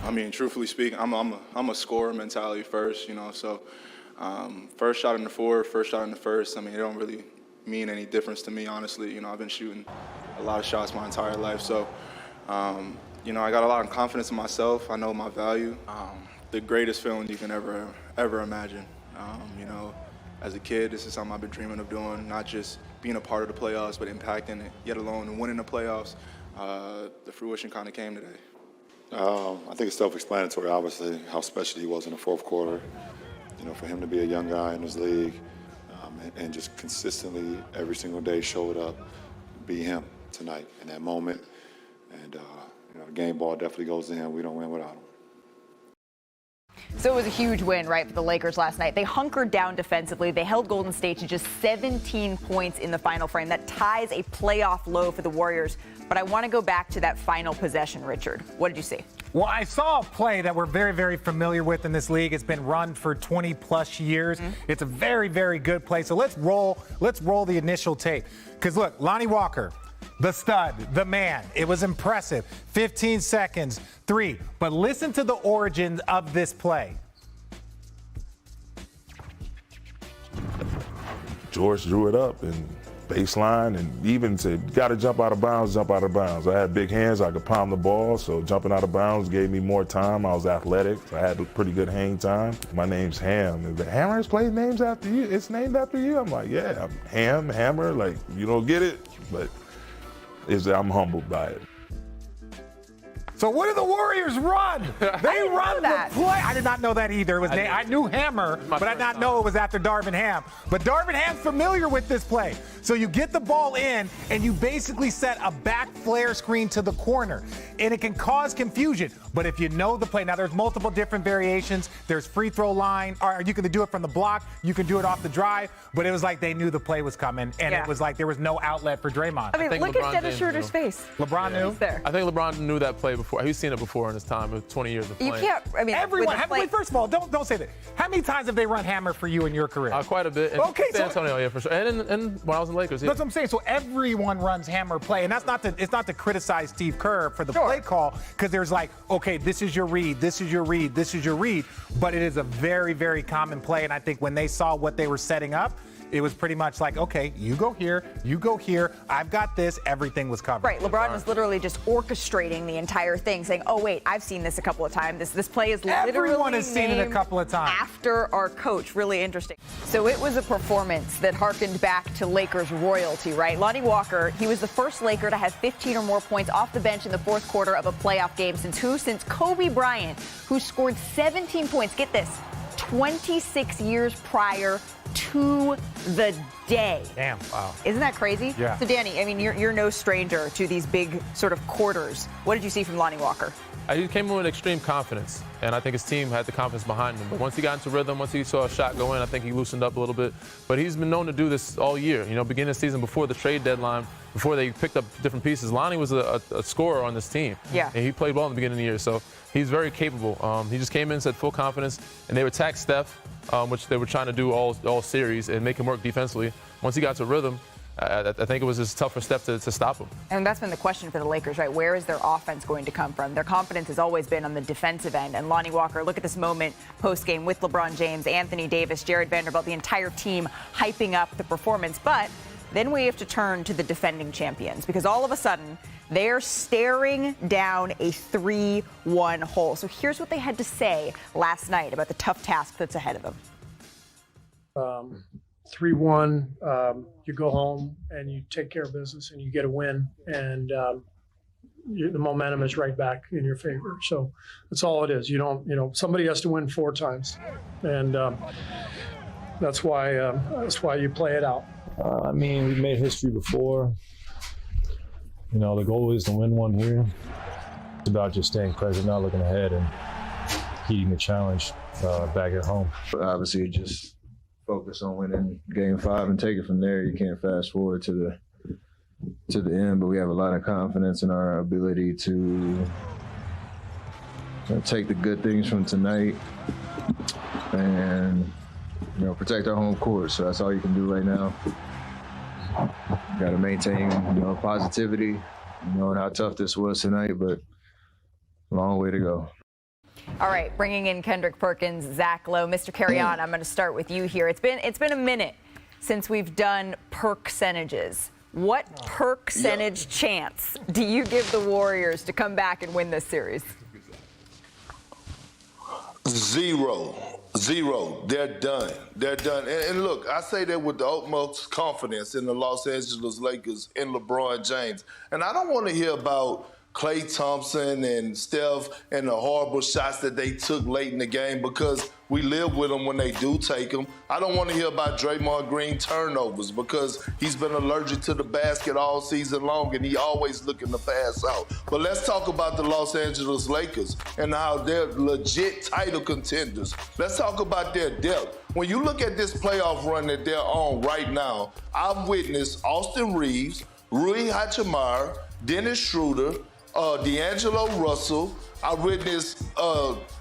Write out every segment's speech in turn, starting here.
I mean, truthfully speaking, I'm a scorer mentality first, so first shot in the fourth, first shot in the first, I mean, it don't really mean any difference to me, honestly. I've been shooting a lot of shots my entire life, so, I got a lot of confidence in myself. I know my value. The greatest feeling you can ever imagine. As a kid, this is something I've been dreaming of doing, not just being a part of the playoffs, but impacting it, yet alone winning the playoffs. The fruition kind of came today. I think it's self-explanatory, obviously, how special he was in the fourth quarter. For him to be a young guy in this league and just consistently every single day showed up, be him tonight in that moment. And, the game ball definitely goes to him. We don't win without him. So it was a huge win, right, for the Lakers last night. They hunkered down defensively. They held Golden State to just 17 points in the final frame. That ties a playoff low for the Warriors. But I want to go back to that final possession, Richard. What did you see? Well, I saw a play that we're very, very familiar with in this league. It's been run for 20-plus years. It's a very, very good play. So let's roll the initial tape. Because, look, Lonnie Walker, the stud, the man. It was impressive. 15 seconds, 3. But listen to the origins of this play. George drew it up and baseline and even said, got to jump out of bounds, jump out of bounds. I had big hands, I could palm the ball, so jumping out of bounds gave me more time. I was athletic, so I had a pretty good hang time. My name's Ham. The Hammer's played names after you? It's named after you? I'm like, yeah, I'm Ham, Hammer, like, you don't get it, but I'm humbled by it. So what do the Warriors run? They run the play. I did not know that either. It was I knew Hammer, but I did not know it was after Darvin Ham. But Darvin Ham's familiar with this play. So you get the ball in, and you basically set a back flare screen to the corner. And it can cause confusion. But if you know the play, now there's multiple different variations. There's free throw line, or you can do it from the block. You can do it off the drive. But it was like they knew the play was coming, and it was like there was no outlet for Draymond. I mean, look at Dennis Schroeder's face. LeBron knew? There. I think LeBron knew that play before. He's seen it before in his time with 20 years of playing. You can't, I mean, everyone. First of all, don't say that. How many times have they run Hammer for you in your career? Quite a bit. Okay, San Antonio, yeah, for sure. And when I was in Lakers, yeah. That's what I'm saying. So everyone runs Hammer play, and it's not to criticize Steve Kerr for the play call, because there's like, okay, this is your read, this is your read, this is your read, but it is a very, very common play, and I think when they saw what they were setting up, it was pretty much like, okay, you go here, I've got this, everything was covered. Right, LeBron was literally just orchestrating the entire thing, saying, oh, wait, I've seen this a couple of times. This play is literally Everyone has seen it a couple of times. After our coach, really interesting. So it was a performance that harkened back to Lakers royalty, right? Lonnie Walker, he was the first Laker to have 15 or more points off the bench in the fourth quarter of a playoff game since Kobe Bryant, who scored 17 points, get this, 26 years prior to the day. Damn, wow. Isn't that crazy? Yeah. So, Danny, I mean, you're no stranger to these big sort of quarters. What did you see from Lonnie Walker? He came in with extreme confidence, and I think his team had the confidence behind him. But once he got into rhythm, once he saw a shot go in, I think he loosened up a little bit. But he's been known to do this all year. Beginning of the season, before the trade deadline, before they picked up different pieces, Lonnie was a scorer on this team. Yeah. And he played well in the beginning of the year, so he's very capable. He just came in, said full confidence, and they attacked Steph, which they were trying to do all series, and make him work defensively. Once he got to rhythm, I think it was just tough for Steph to stop him. And that's been the question for the Lakers, right? Where is their offense going to come from? Their confidence has always been on the defensive end. And Lonnie Walker, look at this moment post-game with LeBron James, Anthony Davis, Jared Vanderbilt, the entire team hyping up the performance. But then we have to turn to the defending champions, because all of a sudden they're staring down a 3-1 hole. So here's what they had to say last night about the tough task that's ahead of them. 3-1, you go home and you take care of business and you get a win, and the momentum is right back in your favor. So that's all it is. Somebody has to win 4 times, and that's why you play it out. I mean, we've made history before. The goal is to win one here. It's about just staying present, not looking ahead, and heeding the challenge back at home. Obviously, just focus on winning Game 5 and take it from there. You can't fast forward to the end, but we have a lot of confidence in our ability to take the good things from tonight and protect our home court. So that's all you can do right now. Got to maintain positivity, knowing how tough this was tonight, but long way to go. All right, bringing in Kendrick Perkins, Zach Lowe, Mr. Carry-On, I'm going to start with you here. It's been a minute since we've done percentages. What percentage chance do you give the Warriors to come back and win this series? Zero. They're done. And look, I say that with the utmost confidence in the Los Angeles Lakers and LeBron James. And I don't want to hear about Klay Thompson and Steph and the horrible shots that they took late in the game, because we live with them when they do take them. I don't want to hear about Draymond Green turnovers, because he's been allergic to the basket all season long and he always looking to pass out. But let's talk about the Los Angeles Lakers and how they're legit title contenders. Let's talk about their depth. When you look at this playoff run that they're on right now, I've witnessed Austin Reeves, Rui Hachimura, Dennis Schroeder, D'Angelo Russell. I witnessed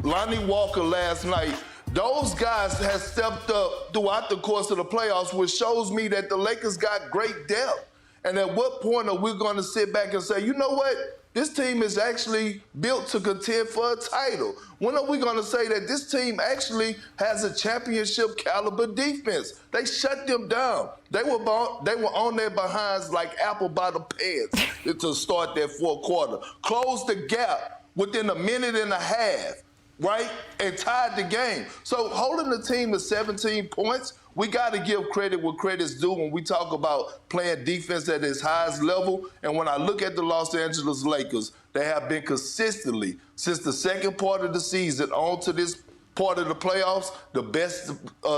Lonnie Walker last night. Those guys have stepped up throughout the course of the playoffs, which shows me that the Lakers got great depth. And at what point are we going to sit back and say, you know what? This team is actually built to contend for a title. When are we going to say that this team actually has a championship caliber defense? They shut them down. They were on their behinds like apple bottom pants to start that fourth quarter. Closed the gap within a minute and a half, right? And tied the game. So holding the team to 17 points, we got to give credit where credit's due when we talk about playing defense at its highest level. And when I look at the Los Angeles Lakers, they have been consistently, since the second part of the season on to this part of the playoffs, the best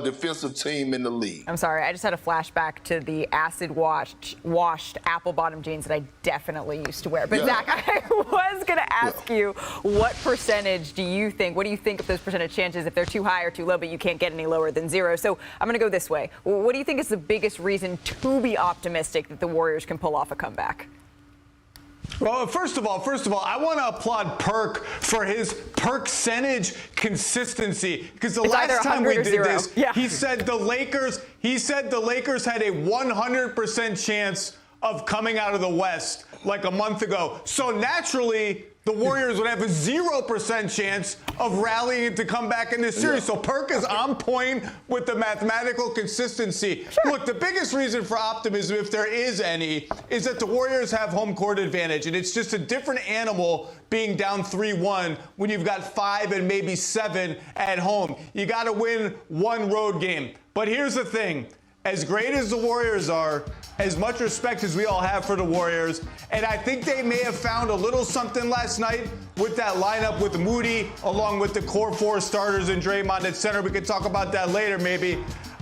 defensive team in the league. I'm sorry, I just had a flashback to the acid-washed apple-bottom jeans that I definitely used to wear. But Zach, I was going to ask you, what percentage do you think, what do you think of those percentage chances, if they're too high or too low, but you can't get any lower than zero? So I'm going to go this way. What do you think is the biggest reason to be optimistic that the Warriors can pull off a comeback? Well, first of all, I want to applaud Perk for his percentage consistency, because the last time we did this, he said the Lakers had a 100% chance of coming out of the West like a month ago. So naturally, the Warriors would have a 0% chance of rallying to come back in this series. So Perk is on point with the mathematical consistency. Look, the biggest reason for optimism, if there is any, is that the Warriors have home court advantage. And it's just a different animal being down 3-1 when you've got 5 and maybe 7 at home. You got to win one road game. But here's the thing. As great as the Warriors are, as much respect as we all have for the Warriors, and I think they may have found a little something last night with that lineup with Moody, along with the core 4 starters and Draymond at center. We could talk about that later, maybe.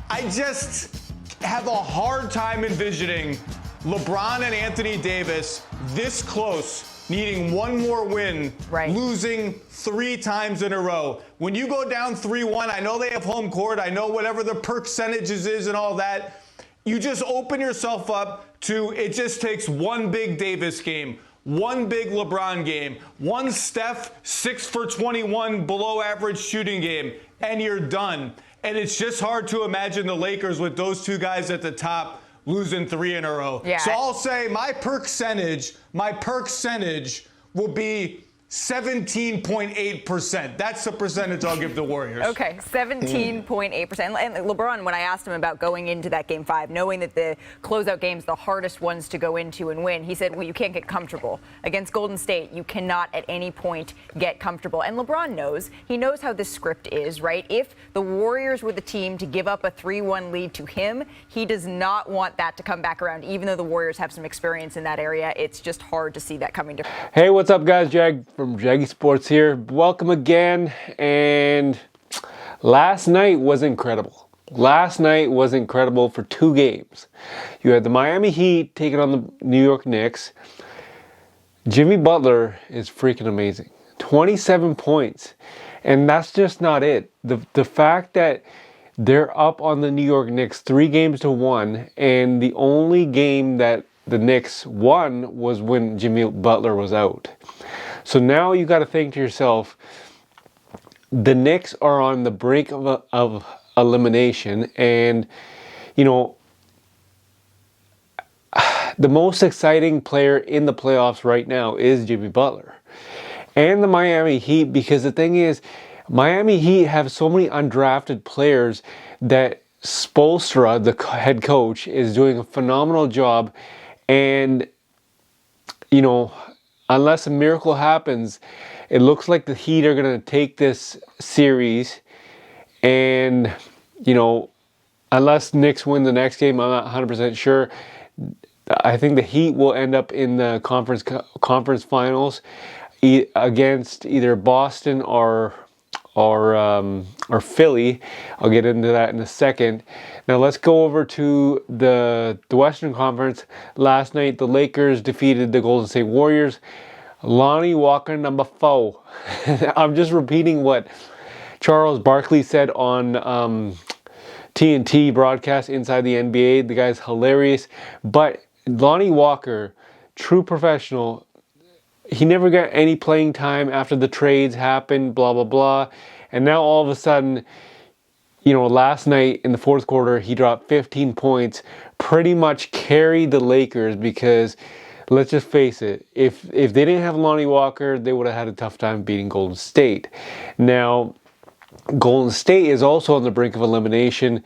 I just have a hard time envisioning LeBron and Anthony Davis this close, needing one more win, losing 3 times in a row. When you go down 3-1, I know they have home court, I know whatever the percentages is and all that, you just open yourself up to, it just takes one big Davis game, one big LeBron game, one Steph 6 for 21 below average shooting game, and you're done. And it's just hard to imagine the Lakers with those 2 guys at the top losing 3 in a row. So I'll say my percentage will be 17.8%. That's the percentage I'll give the Warriors. Okay, 17.8%. And LeBron, when I asked him about going into that Game 5, knowing that the closeout game's the hardest ones to go into and win, he said, well, you can't get comfortable. Against Golden State, you cannot at any point get comfortable. And LeBron knows. He knows how this script is, right? If the Warriors were the team to give up a 3-1 lead to him, he does not want that to come back around. Even though the Warriors have some experience in that area, it's just hard to see that coming to. Hey, what's up, guys? Jag from Jaggy Sports here. Welcome again. And last night was incredible. Last night was incredible for 2 games. You had the Miami Heat taking on the New York Knicks. Jimmy Butler is freaking amazing. 27 points. And that's just not it. The fact that they're up on the New York Knicks 3-1, and the only game that the Knicks won was when Jimmy Butler was out. So now you got to think to yourself, the Knicks are on the brink of elimination, and you know, the most exciting player in the playoffs right now is Jimmy Butler. and the Miami Heat, because the thing is, Miami Heat have so many undrafted players that Spoelstra, the head coach, is doing a phenomenal job. And, you know, unless a miracle happens, it looks like the Heat are going to take this series. And, you know, unless Knicks win the next game, I'm not 100% sure. I think the Heat will end up in the conference finals against either Boston or Philly. I'll get into that in a second. Now let's go over to the Western Conference. Last night, the Lakers defeated the Golden State Warriors. Lonnie Walker, number 4. I'm just repeating what Charles Barkley said on TNT broadcast Inside the NBA. The guy's hilarious. But Lonnie Walker, true professional, he never got any playing time after the trades happened, blah, blah, blah. And now all of a sudden, you know, last night in the fourth quarter, he dropped 15 points, pretty much carried the Lakers because, let's just face it, if they didn't have Lonnie Walker, they would have had a tough time beating Golden State. Now, Golden State is also on the brink of elimination,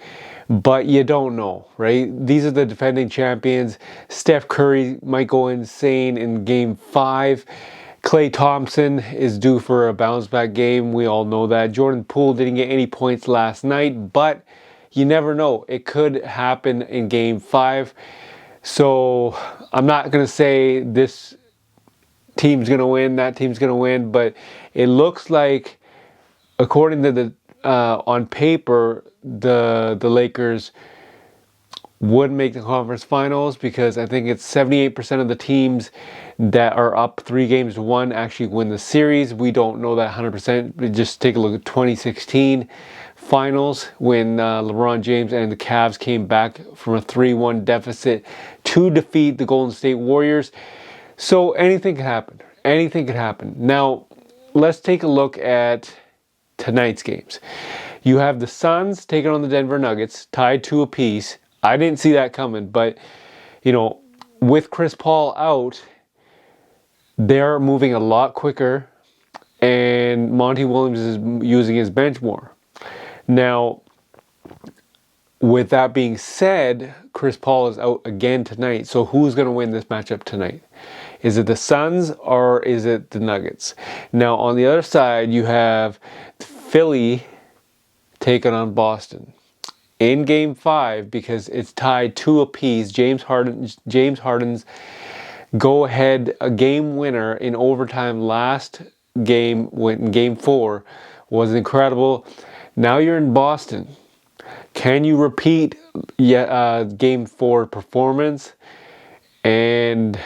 but you don't know, right? These are the defending champions. Steph Curry might go insane in Game 5. Klay Thompson is due for a bounce-back game. We all know that. Jordan Poole didn't get any points last night, but you never know. It could happen in Game 5. So I'm not going to say this team's going to win, that team's going to win, but it looks like, according to the on paper, the Lakers would make the conference finals, because I think it's 78% of the teams that are up 3-1 actually win the series. We don't know that 100%. Just take a look at 2016 finals when LeBron James and the Cavs came back from a 3-1 deficit to defeat the Golden State Warriors. So anything could happen. Anything could happen. Now, let's take a look at tonight's games. You have the Suns taking on the Denver Nuggets, tied 2 apiece. I didn't see that coming, but, you know, with Chris Paul out, they're moving a lot quicker, and Monty Williams is using his bench more. Now, with that being said, Chris Paul is out again tonight. So who's going to win this matchup tonight? Is it the Suns or is it the Nuggets? Now, on the other side, you have Philly taking on Boston in Game 5, because it's tied 2 apiece. James Harden's go-ahead game winner in overtime last game, in Game 4, was incredible. Now you're in Boston. Can you repeat Game 4 performance? And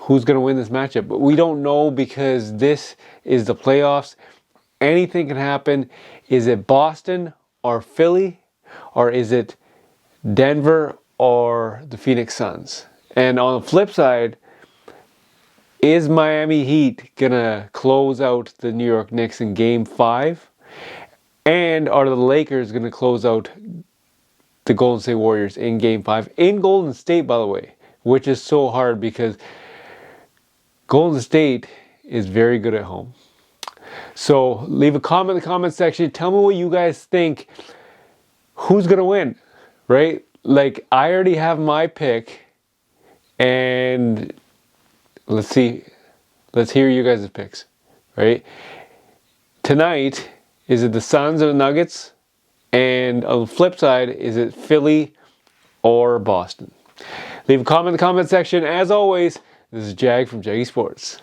who's going to win this matchup? But we don't know, because this is the playoffs. Anything can happen. Is it Boston or Philly? Or is it Denver or the Phoenix Suns? And on the flip side, is Miami Heat going to close out the New York Knicks in Game 5? And are the Lakers going to close out the Golden State Warriors in Game 5? In Golden State, by the way, which is so hard because Golden State is very good at home. So leave a comment in the comment section. Tell me what you guys think. Who's going to win, right? Like, I already have my pick, and let's see. Let's hear you guys' picks, right? Tonight, is it the Suns or the Nuggets? And on the flip side, is it Philly or Boston? Leave a comment in the comment section. As always, this is Jag from Jaggy Sports.